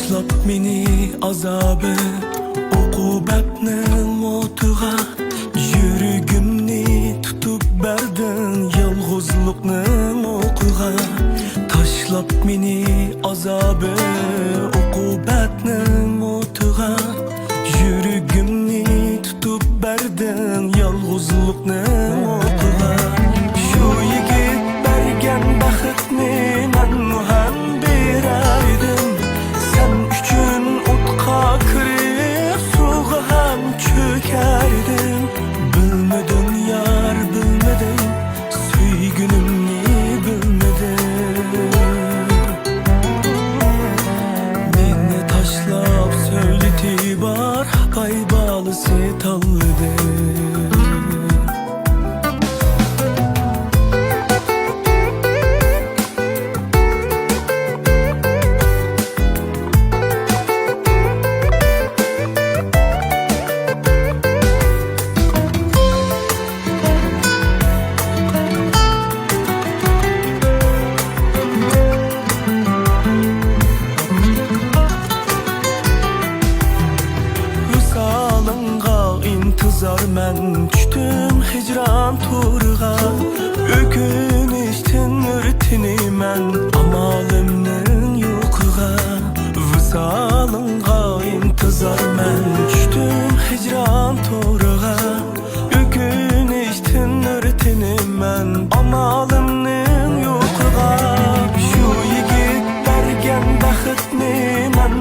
Tashlab meni azobi uqubatning o'tiga, yuragimni tutib berding yolg'izlikning o'qiga. Tashlab meni azobi uqubatning o'tiga, yuragimni tutib berding yolg'izlikning o'qiga. Shu yigit bergan baxtni men ham beraydim, sen uchun o'tqa kirib suvga ham cho'kardim. Bilmadim yar, bilmadim, suygunimni bilmadim. Meni tashlab söyleti bar qaybalısı tanladı. Men düştüm hicran turğa, ökünüşten ürtinimen amalimnin yo'qiga. Visalınga intizor men düştüm hicran turğa, ökünüşten ürtinimen amalimnin yo'qiga. Shu yigit bergan baxtni men